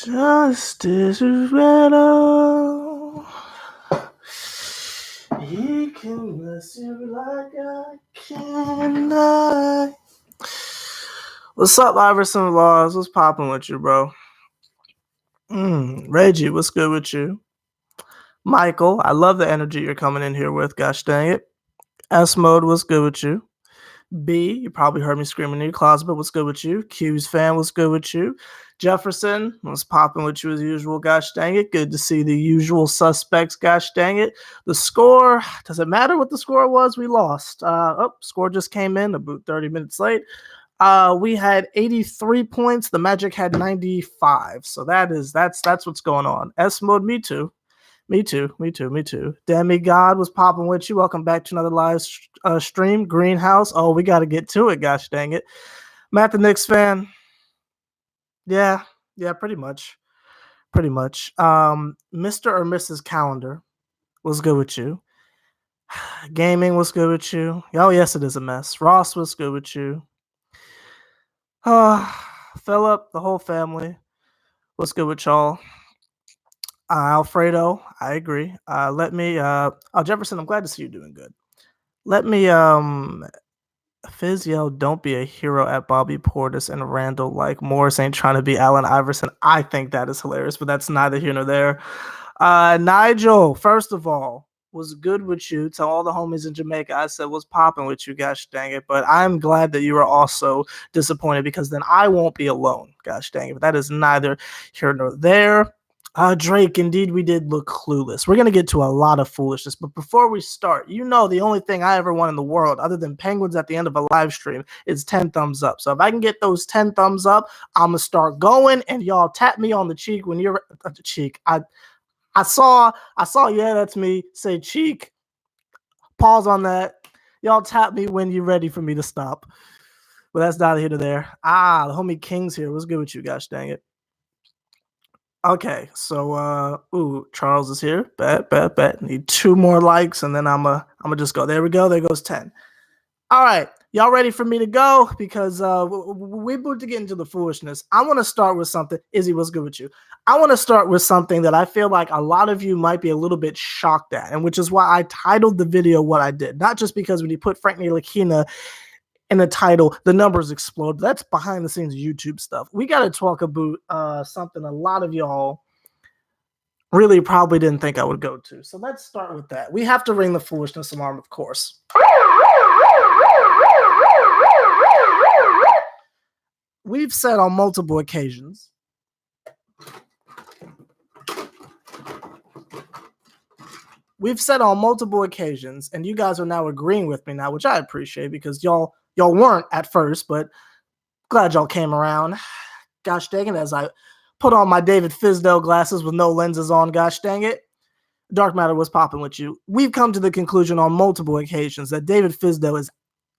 Justice is better. He can bless you like I can. What's up, Iverson Laws? What's popping with you, bro? Reggie, what's good with you? Michael, I love the energy you're coming in here with. Gosh dang it. S Mode, what's good with you? B, you probably heard me screaming in your closet, but what's good with you? Q's fan, what's good with you? Jefferson, what's popping with you as usual? Gosh dang it. Good to see the usual suspects. Gosh dang it. The score, does it matter what the score was? We lost. Score just came in about 30 minutes late. We had 83 points. The Magic had 95. So that's what's going on. S Mode, me too. Me too. Demigod was popping with you. Welcome back to another live stream. Greenhouse. Oh, we got to get to it. Gosh dang it. Matt the Knicks fan. Yeah, pretty much. Mr. or Mrs. Calendar was good with you. Gaming was good with you. Oh, yes, it is a mess. Ross was good with you. Philip, the whole family. What's good with y'all? Alfredo, I agree. Jefferson, I'm glad to see you doing good. Let me, Fizdale, don't be a hero at Bobby Portis and Randall like Morris ain't trying to be Allen Iverson. I think that is hilarious, but that's neither here nor there. Nigel, first of all, was good with you. To all the homies in Jamaica, I said, what's popping with you, gosh dang it. But I'm glad that you are also disappointed because then I won't be alone, gosh dang it. But that is neither here nor there. Drake, indeed, we did look clueless. We're going to get to a lot of foolishness, but before we start, the only thing I ever want in the world, other than penguins at the end of a live stream, is 10 thumbs up. So if I can get those 10 thumbs up, I'm going to start going, and y'all tap me on the cheek when you're at the cheek. I saw, yeah, that's me, say cheek. Pause on that. Y'all tap me when you're ready for me to stop. But that's neither here nor there. The homie King's here. What's good with you, gosh dang it. Okay, so Charles is here. Bet. Need 2 more likes, and then I'm gonna just go. There we go. There goes 10. All right, y'all ready for me to go? Because we're about to get into the foolishness. I want to start with something. Izzy, what's good with you? I want to start with something that I feel like a lot of you might be a little bit shocked at, and which is why I titled the video what I did. Not just because when you put Frank Ntilikina in the title, the numbers explode. That's behind the scenes YouTube stuff. We got to talk about something a lot of y'all really probably didn't think I would go to. So let's start with that. We have to ring the foolishness alarm, of course. We've said on multiple occasions and you guys are now agreeing with me now, which I appreciate because y'all weren't at first, but glad y'all came around. Gosh dang it, as I put on my David Fizdale glasses with no lenses on, gosh dang it. Dark Matter was popping with you. We've come to the conclusion on multiple occasions that David Fizdale is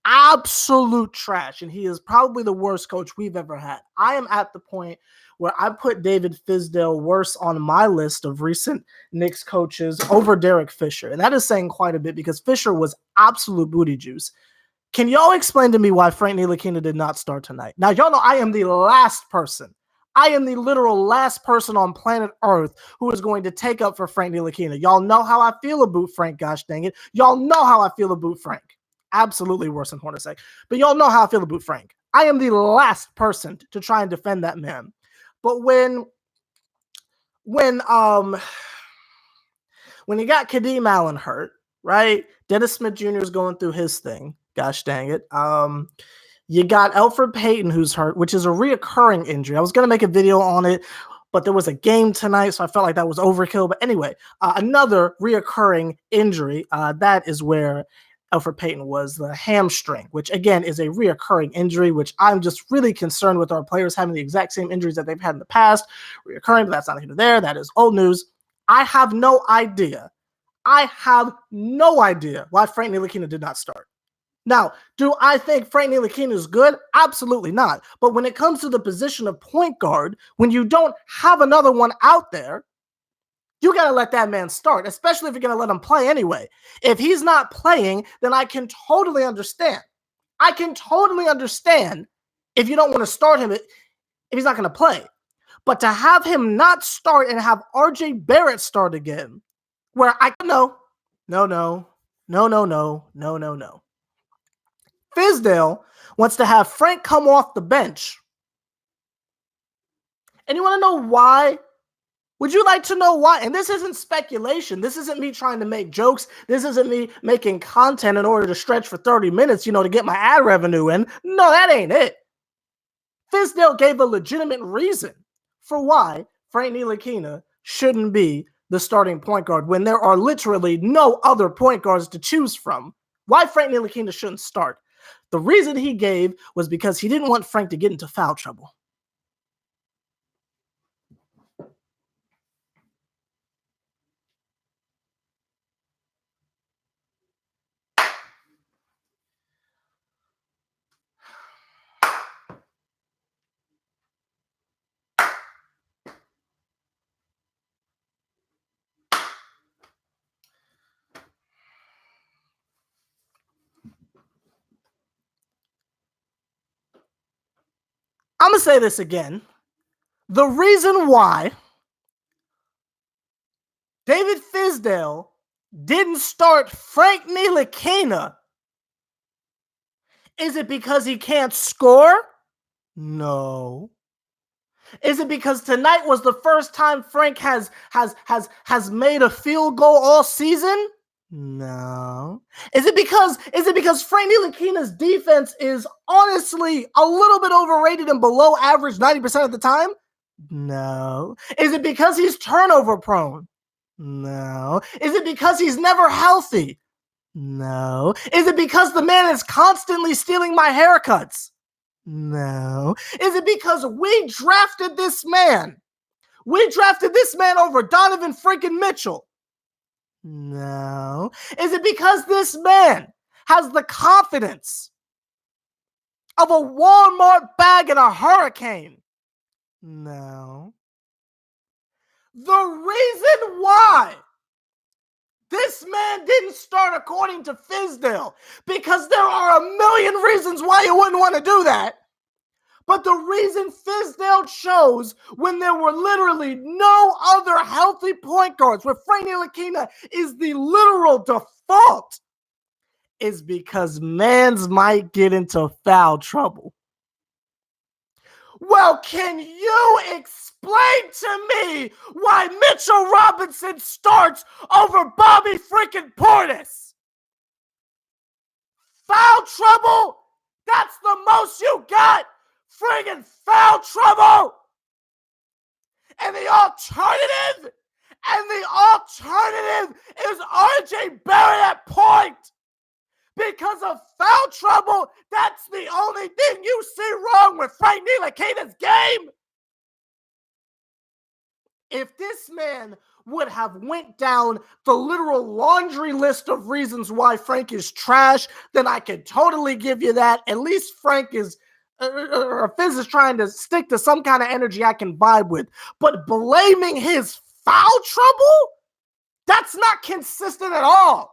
absolute trash, and he is probably the worst coach we've ever had. I am at the point where I put David Fizdale worse on my list of recent Knicks coaches over Derek Fisher, and that is saying quite a bit because Fisher was absolute booty juice. Can y'all explain to me why Frank Ntilikina did not start tonight? Now, y'all know I am the last person. I am the literal last person on planet Earth who is going to take up for Frank Ntilikina. Y'all know how I feel about Frank, gosh dang it. Y'all know how I feel about Frank. Absolutely worse than Hornacek. But y'all know how I feel about Frank. I am the last person to try and defend that man. But when you got Kadeem Allen hurt, right? Dennis Smith Jr. is going through his thing. Gosh dang it. You got Elfrid Payton who's hurt, which is a reoccurring injury. I was going to make a video on it, but there was a game tonight, so I felt like that was overkill. But anyway, another reoccurring injury, that is where Elfrid Payton was, the hamstring, which again is a reoccurring injury, which I'm just really concerned with our players having the exact same injuries that they've had in the past. Reoccurring, but that's not here nor there. That is old news. I have no idea why Frank Ntilikina did not start. Now, do I think Frank Ntilikina is good? Absolutely not. But when it comes to the position of point guard, when you don't have another one out there, you got to let that man start, especially if you're going to let him play anyway. If he's not playing, then I can totally understand. If you don't want to start him if he's not going to play. But to have him not start and have RJ Barrett start again, where I no. Fizdale wants to have Frank come off the bench. And you want to know why? Would you like to know why? And this isn't speculation. This isn't me trying to make jokes. This isn't me making content in order to stretch for 30 minutes, to get my ad revenue in. No, that ain't it. Fizdale gave a legitimate reason for why Frank Ntilikina shouldn't be the starting point guard when there are literally no other point guards to choose from. Why Frank Ntilikina shouldn't start. The reason he gave was because he didn't want Frank to get into foul trouble. I'm going to say this again. The reason why David Fizdale didn't start Frank Ntilikina, is it because he can't score? No. Is it because tonight was the first time Frank has made a field goal all season? No. Is it because Frank Ntilikina's defense is honestly a little bit overrated and below average 90% of the time? No. Is it because he's turnover prone? No. Is it because he's never healthy? No. Is it because the man is constantly stealing my haircuts? No. Is it because we drafted this man? We drafted this man over Donovan freaking Mitchell? No. Is it because this man has the confidence of a Walmart bag in a hurricane? No. The reason why this man didn't start according to Fizdale, because there are a million reasons why you wouldn't want to do that. But the reason Fizdale chose when there were literally no other healthy point guards, where Frank Ntilikina is the literal default, is because mans might get into foul trouble. Well, can you explain to me why Mitchell Robinson starts over Bobby freaking Portis? Foul trouble? That's the most you got? Friggin' foul trouble! And the alternative is RJ Barrett at point. Because of foul trouble, that's the only thing you see wrong with Frank Ntilikina's game. If this man would have went down the literal laundry list of reasons why Frank is trash, then I could totally give you that. At least Frank is, or Fizz is trying to stick to some kind of energy I can vibe with. But blaming his foul trouble? That's not consistent at all.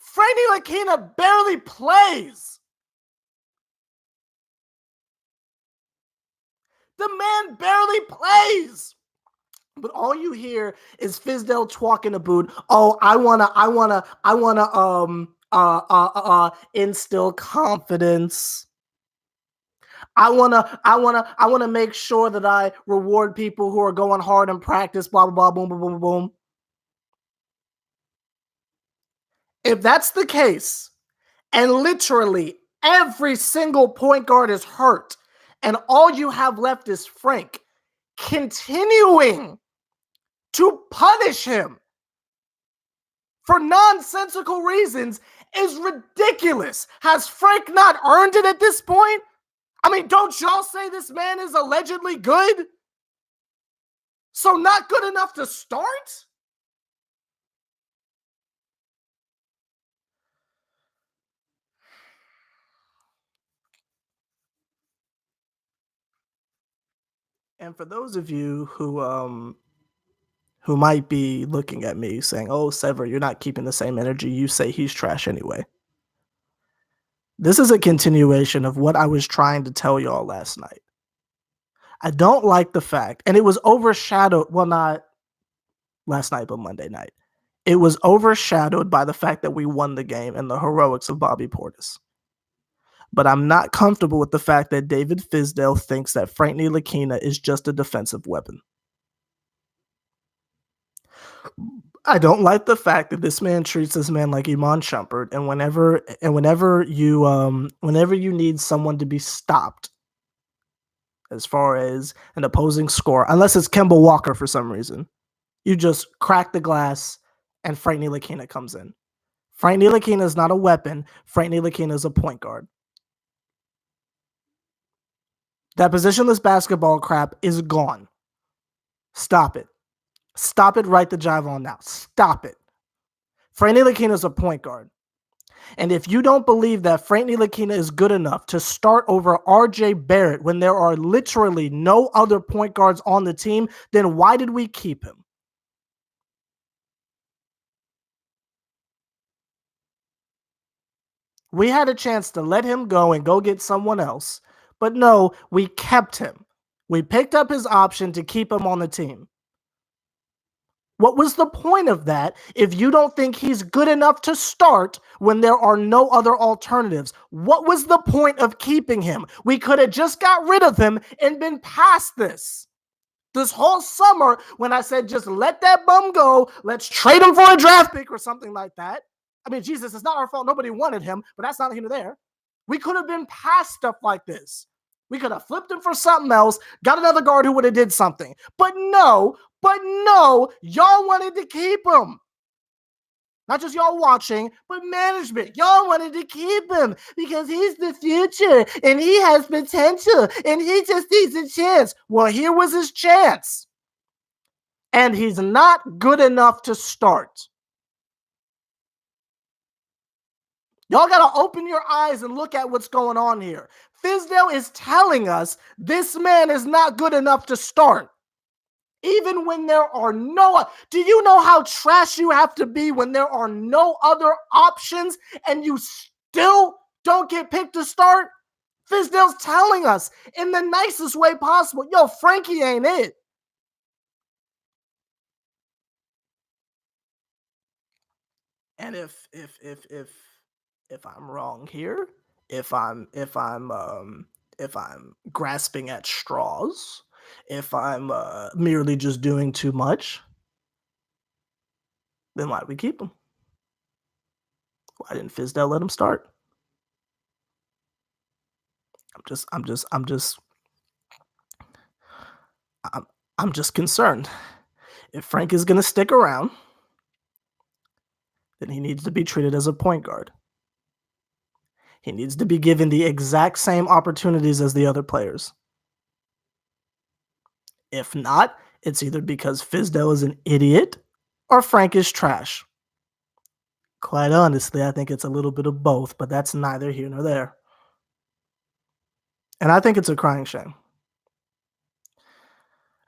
Frank Ntilikina barely plays. The man barely plays. But all you hear is Fizdale talking about, oh, I wanna instill confidence. I wanna make sure that I reward people who are going hard in practice, blah, blah, blah, boom, boom, boom, boom. If that's the case, and literally every single point guard is hurt, and all you have left is Frank continuing to punish him for nonsensical reasons is ridiculous. Has Frank not earned it at this point? I mean, don't y'all say this man is allegedly good? So not good enough to start? And for those of you who might be looking at me saying, "Oh, Sever, you're not keeping the same energy. You say he's trash anyway." This is a continuation of what I was trying to tell y'all last night. I don't like the fact, and it was overshadowed, well, not last night, but Monday night. It was overshadowed by the fact that we won the game and the heroics of Bobby Portis. But I'm not comfortable with the fact that David Fizdale thinks that Frank Ntilikina is just a defensive weapon. I don't like the fact that this man treats this man like Iman Shumpert, and whenever you need someone to be stopped, as far as an opposing score, unless it's Kemba Walker for some reason, you just crack the glass and Frank Ntilikina comes in. Frank Ntilikina is not a weapon. Frank Ntilikina is a point guard. That positionless basketball crap is gone. Stop it. Stop it right the jive on now. Stop it. Frank Ntilikina is a point guard. And if you don't believe that Frank Ntilikina is good enough to start over RJ Barrett when there are literally no other point guards on the team, then why did we keep him? We had a chance to let him go and go get someone else. But no, we kept him. We picked up his option to keep him on the team. What was the point of that if you don't think he's good enough to start when there are no other alternatives? What was the point of keeping him? We could have just got rid of him and been past this. This whole summer, when I said just let that bum go, let's trade him for a draft pick or something like that. I mean, Jesus, it's not our fault. Nobody wanted him, but that's not here nor there. We could have been past stuff like this. We could have flipped him for something else, got another guard who would have did something. But no, y'all wanted to keep him. Not just y'all watching, but management. Y'all wanted to keep him because he's the future and he has potential and he just needs a chance. Well, here was his chance. And he's not good enough to start. Y'all got to open your eyes and look at what's going on here. Fizdale is telling us this man is not good enough to start. Even when there are no, do you know how trash you have to be when there are no other options and you still don't get picked to start? Fizdale's telling us in the nicest way possible, yo, Frankie ain't it. And if I'm wrong here, if I'm grasping at straws, if I'm merely just doing too much, then why do we keep him? Why didn't Fizdale let him start? I'm just concerned. If Frank is going to stick around, then he needs to be treated as a point guard. He needs to be given the exact same opportunities as the other players. If not, it's either because Fizdale is an idiot or Frank is trash. Quite honestly, I think it's a little bit of both, but that's neither here nor there. And I think it's a crying shame.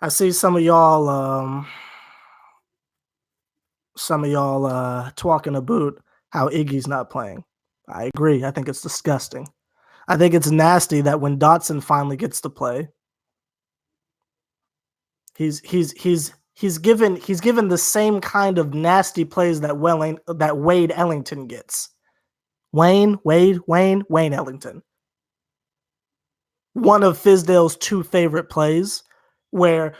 I see some of y'all talking about how Iggy's not playing. I agree. I think it's disgusting. I think it's nasty that when Dotson finally gets to play, he's given the same kind of nasty plays that Wade Ellington gets. Wayne Ellington. One of Fizdale's two favorite plays, where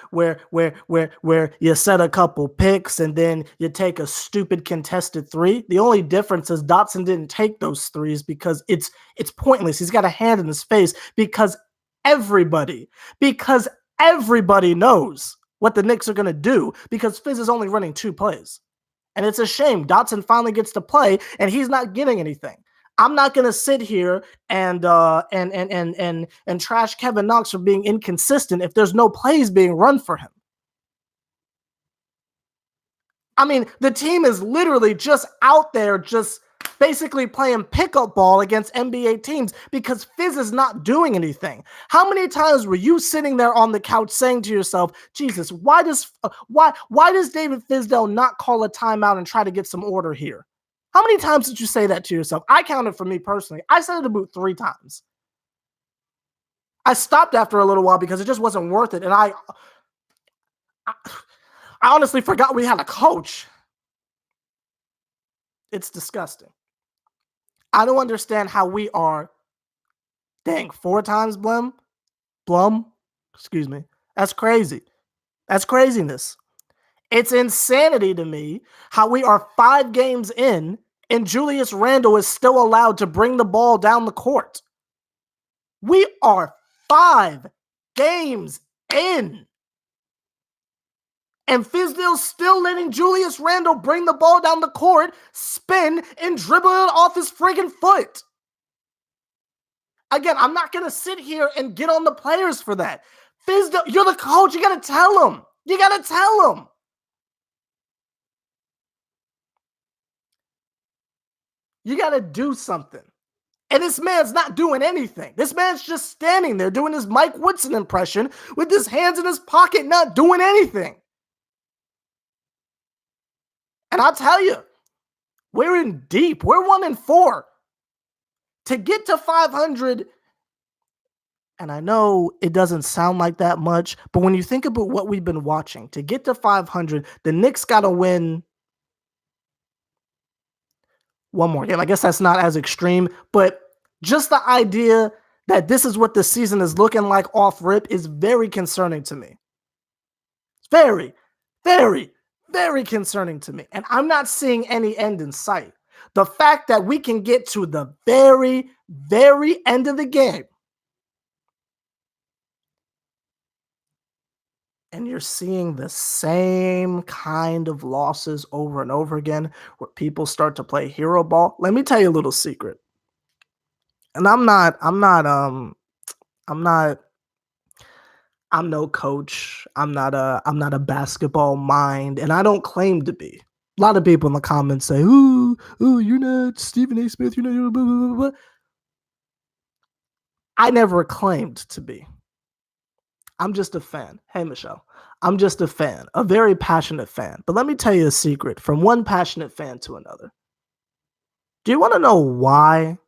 you set a couple picks and then you take a stupid contested three. The only difference is Dotson didn't take those threes because it's pointless. He's got a hand in his face because everybody knows what the Knicks are going to do because Fizz is only running two plays. And it's a shame Dotson finally gets to play and he's not getting anything. I'm not going to sit here and trash Kevin Knox for being inconsistent if there's no plays being run for him. I mean, the team is literally just out there just basically playing pickup ball against NBA teams because Fizz is not doing anything. How many times were you sitting there on the couch saying to yourself, Jesus, why does David Fizdale not call a timeout and try to get some order here? How many times did you say that to yourself? I counted for me personally. I said it about 3 times. I stopped after a little while because it just wasn't worth it. And I, I honestly forgot we had a coach. It's disgusting. I don't understand how we are, dang, 4 times Blum. Excuse me. That's crazy. That's craziness. It's insanity to me how we are 5 games in and Julius Randle is still allowed to bring the ball down the court. We are 5 games in. And Fizdale's still letting Julius Randle bring the ball down the court, spin, and dribble it off his friggin' foot. Again, I'm not going to sit here and get on the players for that. Fizdale, you're the coach. You got to tell him. You got to tell him. You got to do something. And this man's not doing anything. This man's just standing there doing his Mike Woodson impression with his hands in his pocket, not doing anything. And I'll tell you, we're in deep. We're 1-4. To get to 500, and I know it doesn't sound like that much, but when you think about what we've been watching, to get to 500, the Knicks got to win one more game. I guess that's not as extreme, but just the idea that this is what the season is looking like off rip is very concerning to me. It's very, very, very concerning to me. And I'm not seeing any end in sight. The fact that we can get to the very, very end of the game and you're seeing the same kind of losses over and over again where people start to play hero ball. Let me tell you a little secret. And I'm no coach. I'm not a basketball mind, and I don't claim to be. A lot of people in the comments say, "Ooh, you're not Stephen A. Smith. You're not blah, blah, blah, blah." I never claimed to be. I'm just a fan. Hey, Michelle. I'm just a fan, a very passionate fan. But let me tell you a secret from one passionate fan to another. Do you want to know why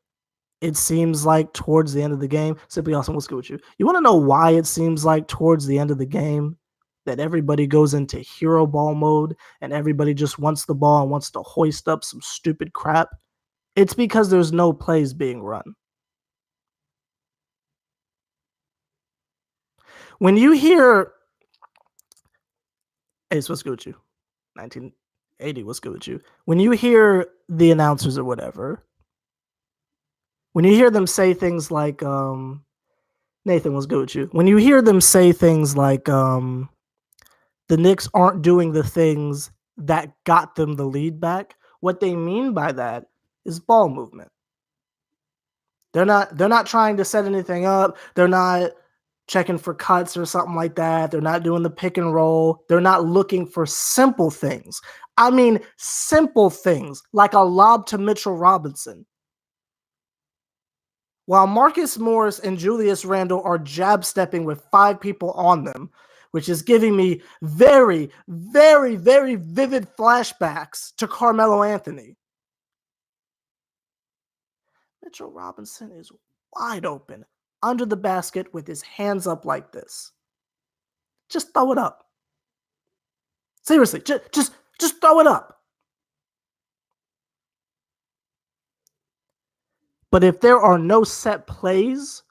it seems like towards the end of the game? Simply Awesome, what's good with you? You want to know why it seems like towards the end of the game that everybody goes into hero ball mode and everybody just wants the ball and wants to hoist up some stupid crap? It's because there's no plays being run. When you hear, Ace, what's good with you? 1980, what's good with you? When you hear the announcers or whatever, when you hear them say things like, Nathan, what's good with you? When you hear them say things like, the Knicks aren't doing the things that got them the lead back, what they mean by that is ball movement. They're not trying to set anything up. They're not checking for cuts or something like that. They're not doing the pick and roll. They're not looking for simple things. I mean, simple things like a lob to Mitchell Robinson. While Marcus Morris and Julius Randle are jab stepping with 5 people on them, which is giving me very, very, very vivid flashbacks to Carmelo Anthony. Mitchell Robinson is wide open under the basket with his hands up like this. Just throw it up. Seriously, just throw it up. But if there are no set plays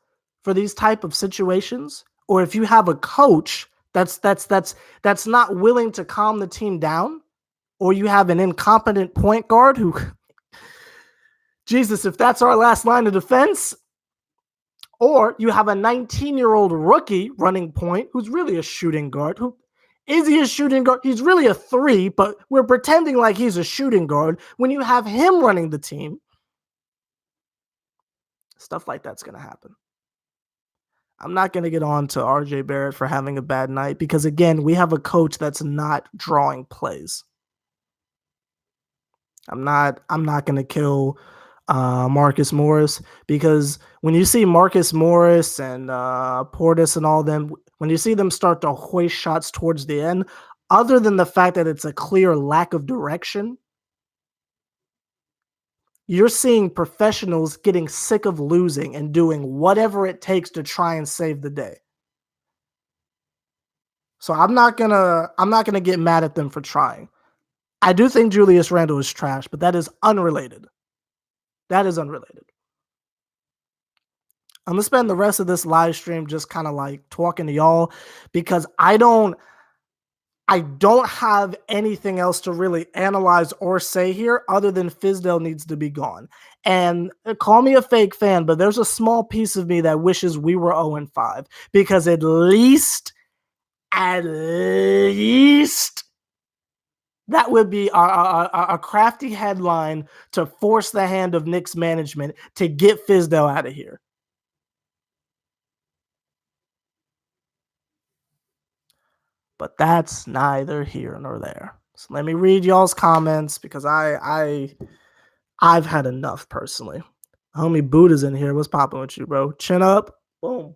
for these type of situations, or if you have a coach that's not willing to calm the team down, or you have an incompetent point guard who, Jesus, if that's our last line of defense, or you have a 19-year-old rookie running point who's really a shooting guard. Who is he a shooting guard? He's really a 3, but we're pretending like he's a shooting guard. When you have him running the team, stuff like that's going to happen. I'm not going to get on to RJ Barrett for having a bad night because, again, we have a coach that's not drawing plays. I'm not going to kill Marcus Morris, because when you see Marcus Morris and Portis and all them, when you see them start to hoist shots towards the end, other than the fact that it's a clear lack of direction, you're seeing professionals getting sick of losing and doing whatever it takes to try and save the day. So I'm not gonna get mad at them for trying. I do think Julius Randle is trash, but that is unrelated. That is unrelated. I'm gonna spend the rest of this live stream just kind of like talking to y'all because I don't have anything else to really analyze or say here other than Fizdale needs to be gone. And call me a fake fan, but there's a small piece of me that wishes we were 0-5 because at least that would be a crafty headline to force the hand of Knicks management to get Fizdale out of here. But that's neither here nor there. So let me read y'all's comments because I've had enough personally. Homie Buddha's in here. What's popping with you, bro? Chin up. Boom.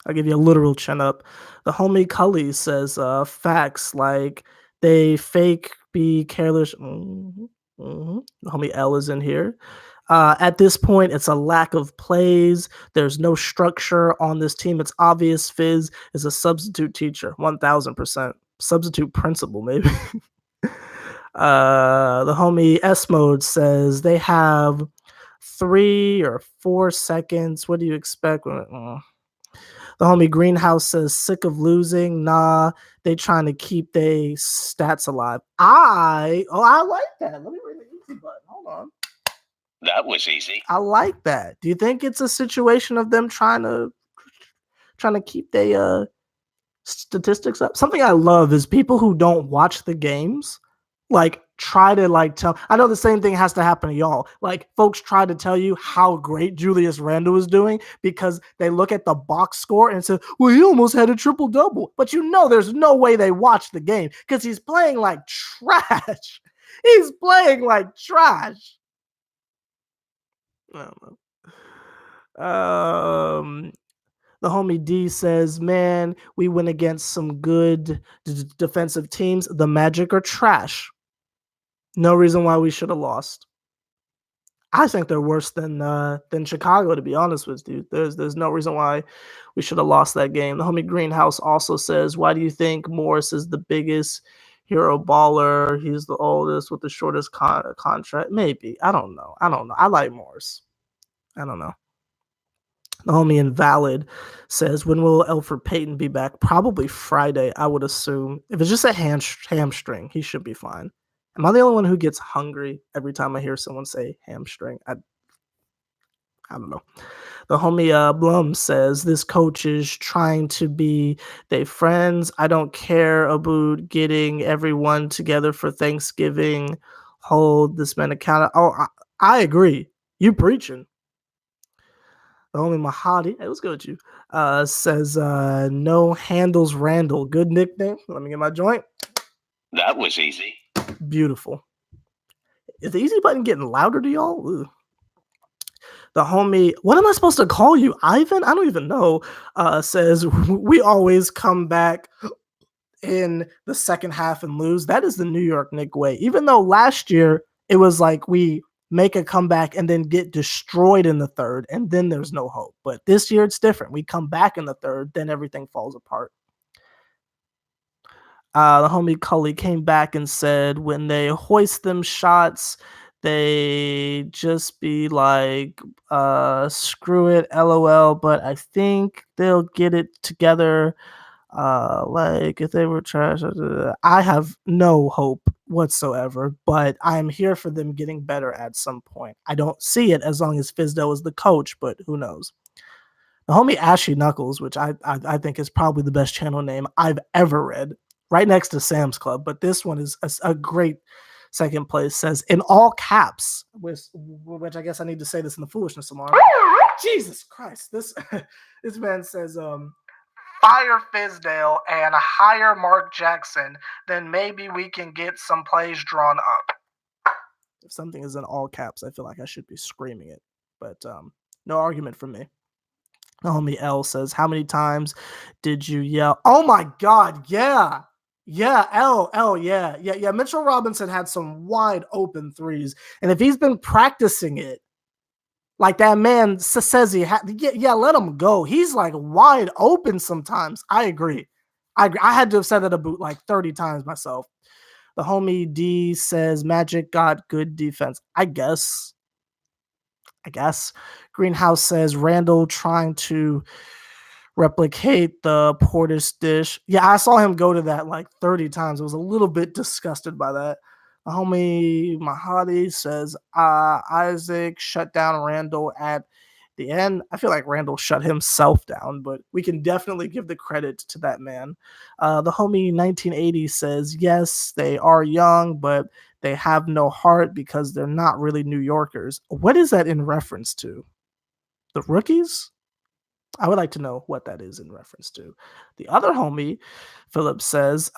I'll give you a literal chin up. The homie Cully says facts like they fake be careless. The homie L is in here. At this point, it's a lack of plays. There's no structure on this team. It's obvious Fizz is a substitute teacher, 1000%. Substitute principal, maybe. The homie S Mode says they have 3 or 4 seconds. What do you expect? The homie Greenhouse says sick of losing. Nah, they trying to keep their stats alive. I like that. Let me read the easy button. Hold on. That was easy. I like that. Do you think it's a situation of them trying to keep their statistics up? Something I love is people who don't watch the games like try to like tell. I know the same thing has to happen to y'all. Like folks try to tell you how great Julius Randle is doing because they look at the box score and say, well, he almost had a triple double. But you know there's no way they watch the game because he's playing like trash. He's playing like trash. I don't know. The homie D says, man, we went against some good defensive teams. The Magic are trash. No reason why we should have lost. I think they're worse than Chicago, to be honest with you. There's no reason why we should have lost that game. The homie Greenhouse also says, why do you think Morris is the biggest hero baller? He's the oldest with the shortest contract. Maybe. I don't know. I like Morris. I don't know. The homie Invalid says, when will Elfrid Payton be back? Probably Friday, I would assume. If it's just a hamstring, he should be fine. Am I the only one who gets hungry every time I hear someone say hamstring? I don't know. The homie Blum says, this coach is trying to be they friends. I don't care about getting everyone together for Thanksgiving. Hold this man accountable. Oh, I agree. You preaching. The homie Mahadi, hey, what's good with you? Says no handles Randall. Good nickname. Let me get my joint. That was easy. Beautiful. Is the easy button getting louder to y'all? Ooh. The homie, what am I supposed to call you? Ivan? I don't even know. Says we always come back in the second half and lose. That is the New York Knicks way. Even though last year it was like we make a comeback and then get destroyed in the third, and then there's no hope. But this year it's different. We come back in the third, then everything falls apart. The homie Cully came back and said when they hoist them shots, they just be like, screw it, LOL, but I think they'll get it together. Like if they were trash, I have no hope whatsoever, but I'm here for them getting better at some point. I don't see it as long as Fizdale is the coach, but who knows? The homie Ashy Knuckles, which I think is probably the best channel name I've ever read, right next to Sam's Club, but this one is a great second place, says in all caps, which I guess I need to say this in the foolishness tomorrow. Jesus Christ, this man says, fire Fizdale and hire Mark Jackson, then maybe we can get some plays drawn up. If something is in all caps, I feel like I should be screaming it, but no argument from me. The homie L says, how many times did you yell? Oh my God, yeah. Yeah, yeah. Mitchell Robinson had some wide open threes, and if he's been practicing it, like that man says yeah, let him go. He's like wide open sometimes. I agree. I had to have said that about like 30 times myself. The homie D says Magic got good defense. I guess. Greenhouse says Randall trying to replicate the Portis dish. Yeah, I saw him go to that like 30 times. I was a little bit disgusted by that. The homie Mahadi says Isaac shut down Randall at the end. I feel like Randall shut himself down, but we can definitely give the credit to that man. The homie 1980 says, yes, they are young, but they have no heart because they're not really New Yorkers. What is that in reference to? The rookies? I would like to know what that is in reference to. The other homie, Philip says,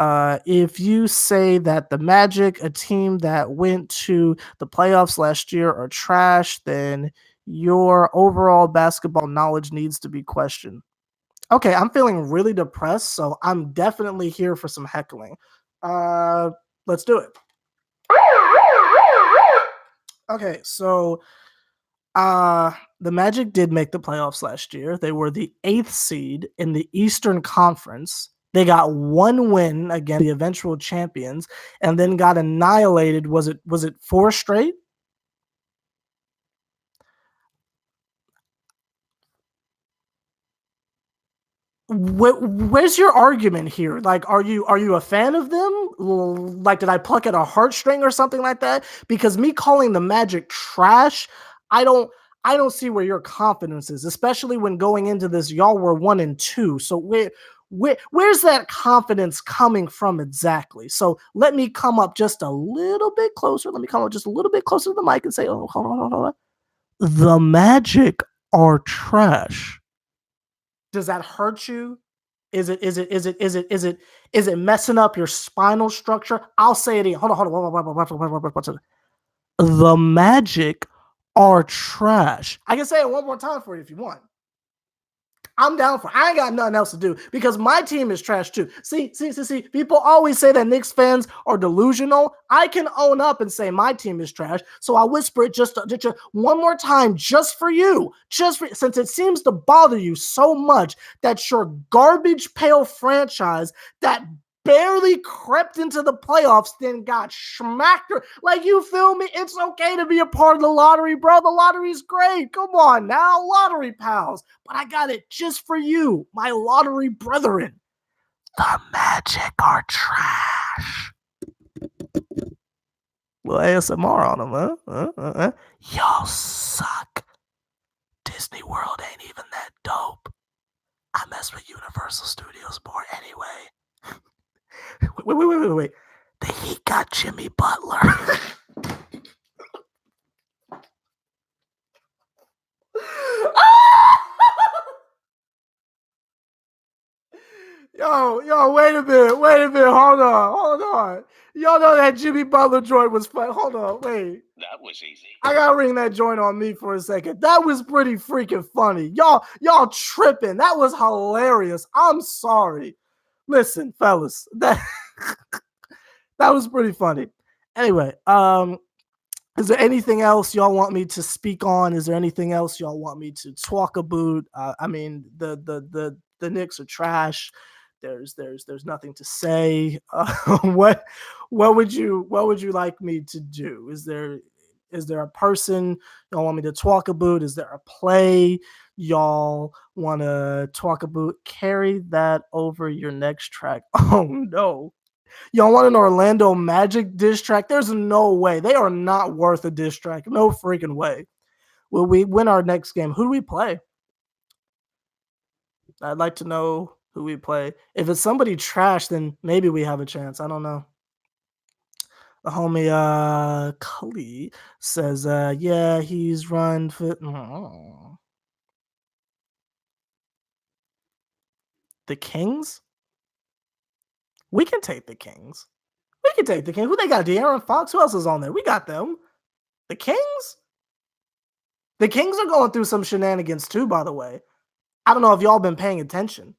if you say that the Magic, a team that went to the playoffs last year, are trash, then your overall basketball knowledge needs to be questioned. Okay, I'm feeling really depressed, so I'm definitely here for some heckling. Let's do it. Okay, so the Magic did make the playoffs last year. They were the 8th seed in the Eastern Conference. They got one win against the eventual champions and then got annihilated. Was it 4 straight? Where's your argument here? Like, are you a fan of them? Like, did I pluck at a heartstring or something like that? Because me calling the Magic trash, I don't I don't see where your confidence is, especially when going into this, y'all were 1-2. So where's that confidence coming from exactly? So let me come up just a little bit closer. Let me come up just a little bit closer to the mic and say, oh, hold on. The Magic are trash. Does that hurt you? Is it messing up your spinal structure? I'll say it again. Hold on. The Magic are trash. I can say it one more time for you if you want. I'm down for it. I ain't got nothing else to do because my team is trash too. See. People always say that Knicks fans are delusional. I can own up and say my team is trash. So I whisper it just one more time, just for you. Since it seems to bother you so much that your garbage pail franchise that barely crept into the playoffs, then got smacked. Like, you feel me? It's okay to be a part of the lottery, bro. The lottery's great. Come on now, lottery pals. But I got it just for you, my lottery brethren. The Magic are trash. Little ASMR on them, huh? Y'all suck. Disney World ain't even that dope. I mess with Universal Studios more anyway. Wait. The Heat got Jimmy Butler. Yo, wait a minute. Hold on. Y'all know that Jimmy Butler joint was fun. Hold on, wait. That was easy. I gotta ring that joint on me for a second. That was pretty freaking funny. Y'all tripping. That was hilarious. I'm sorry. Listen, fellas, that was pretty funny. Anyway, is there anything else y'all want me to speak on? Is there anything else y'all want me to talk about? I mean, the Knicks are trash. There's nothing to say. What would you like me to do? Is there a person y'all want me to talk about? Is there a play y'all want to talk about? Carry that over your next track. Oh no. Y'all want an Orlando Magic diss track? There's no way. They are not worth a diss track. No freaking way. Will we win our next game? Who do we play? I'd like to know who we play. If it's somebody trash, then maybe we have a chance. I don't know. The homie Cully says, yeah, he's run for the Kings. We can take the Kings. Who they got? De'Aaron Fox? Who else is on there? We got them. The Kings? The Kings are going through some shenanigans too, by the way. I don't know if y'all been paying attention.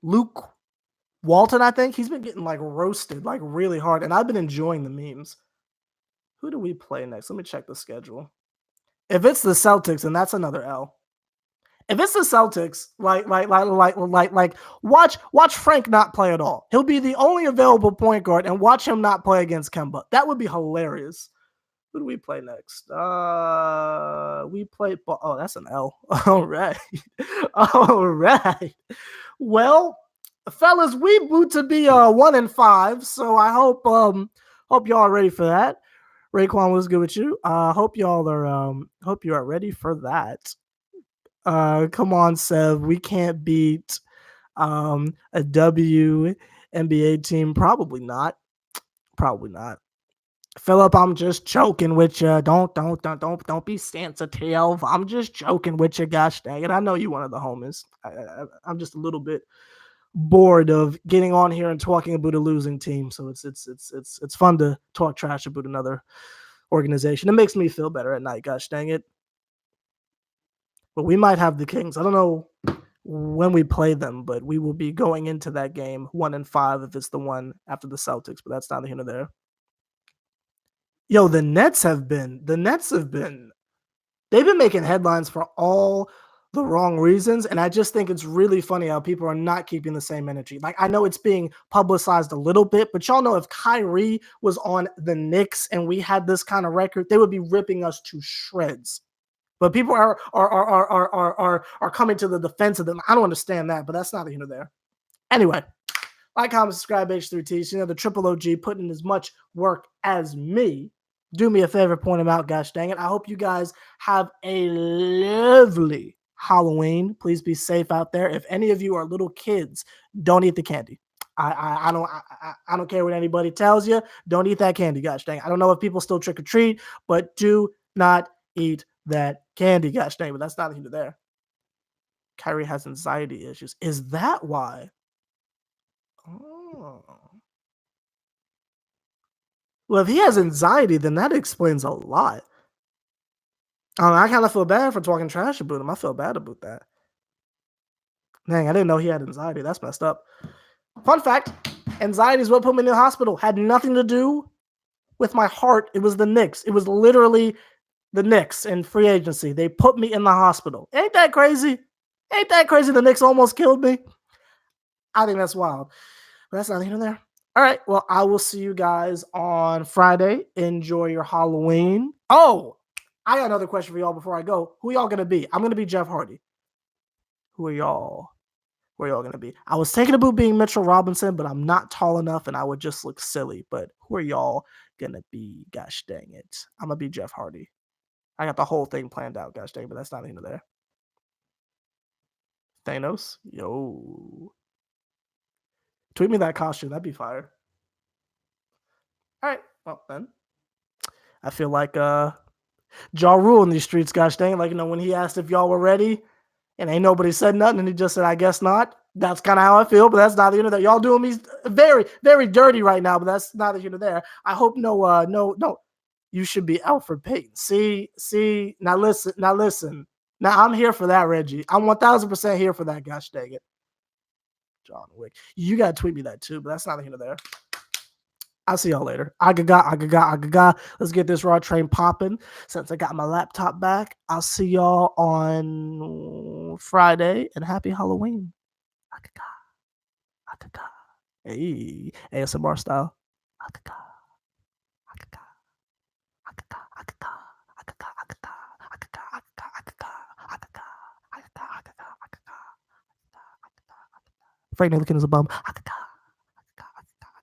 Luke Walton, I think he's been getting like roasted like really hard, and I've been enjoying the memes. Who do we play next? Let me check the schedule. If it's the Celtics, then that's another L. If it's the Celtics, watch Frank not play at all. He'll be the only available point guard, and watch him not play against Kemba. That would be hilarious. Who do we play next? We play. Oh, that's an L. All right, all right. Well, fellas, we boot to be 1-5. So I hope y'all are ready for that. Raekwon, was good with you. Hope y'all are hope you are ready for that. Come on, Sev. We can't beat a WNBA team. Probably not. Probably not. Philip, I'm just joking with you. Don't be sensitive. I'm just joking with you. Gosh dang it. I know you one of the homies. I'm just a little bit bored of getting on here and talking about a losing team. So it's fun to talk trash about another organization. It makes me feel better at night. Gosh dang it. But we might have the Kings. I don't know when we play them, but we will be going into that game 1-5 if it's the one after the Celtics. But that's neither here nor there. Yo, the Nets have been they've been making headlines for all the wrong reasons. And I just think it's really funny how people are not keeping the same energy. Like, I know it's being publicized a little bit, but y'all know if Kyrie was on the Knicks and we had this kind of record, they would be ripping us to shreds. But people are coming to the defense of them. I don't understand that, but that's neither here nor there. Anyway, like, comment, subscribe, H3Ts. You know, the triple OG putting in as much work as me. Do me a favor, point them out, gosh dang it. I hope you guys have a lovely Halloween. Please be safe out there. If any of you are little kids, don't eat the candy. I don't care what anybody tells you. Don't eat that candy, gosh dang it. I don't know if people still trick or treat, but do not eat that candy, gosh dang it. But that's not either there. Kyrie has anxiety issues. Is that why? Oh. Well, if he has anxiety, then that explains a lot. I kind of feel bad for talking trash about him. I feel bad about that. Dang, I didn't know he had anxiety. That's messed up. Fun fact, anxiety is what put me in the hospital. Had nothing to do with my heart. It was the Knicks. It was literally the Knicks in free agency. They put me in the hospital. Ain't that crazy? Ain't that crazy? The Knicks almost killed me. I think that's wild. But that's not here and there. All right. Well, I will see you guys on Friday. Enjoy your Halloween. Oh, I got another question for y'all before I go. Who y'all going to be? I'm going to be Jeff Hardy. Who are y'all? Who are y'all going to be? I was thinking about being Mitchell Robinson, but I'm not tall enough and I would just look silly. But who are y'all going to be? Gosh dang it. I'm going to be Jeff Hardy. I got the whole thing planned out. Gosh dang, but that's not into there. Thanos? Yo. Tweet me that costume. That'd be fire. All right. Well, then. I feel like Ja Rule in these streets, gosh dang. Like, you know, when he asked if y'all were ready and ain't nobody said nothing and he just said, I guess not. That's kind of how I feel, but that's neither here nor there. Y'all doing me very, very dirty right now, but that's neither here nor there. I hope no. You should be Alfred Payton. See. Now listen. Now I'm here for that, Reggie. I'm 1000% here for that, gosh dang it. John Wick. You got to tweet me that too, but that's neither here nor there. I'll see y'all later. Agaga. Let's get this raw train popping. Since I got my laptop back, I'll see y'all on Friday, and happy Halloween. Agaga. Hey, ASMR style. Agaga. Frank Ntilikina is a bum.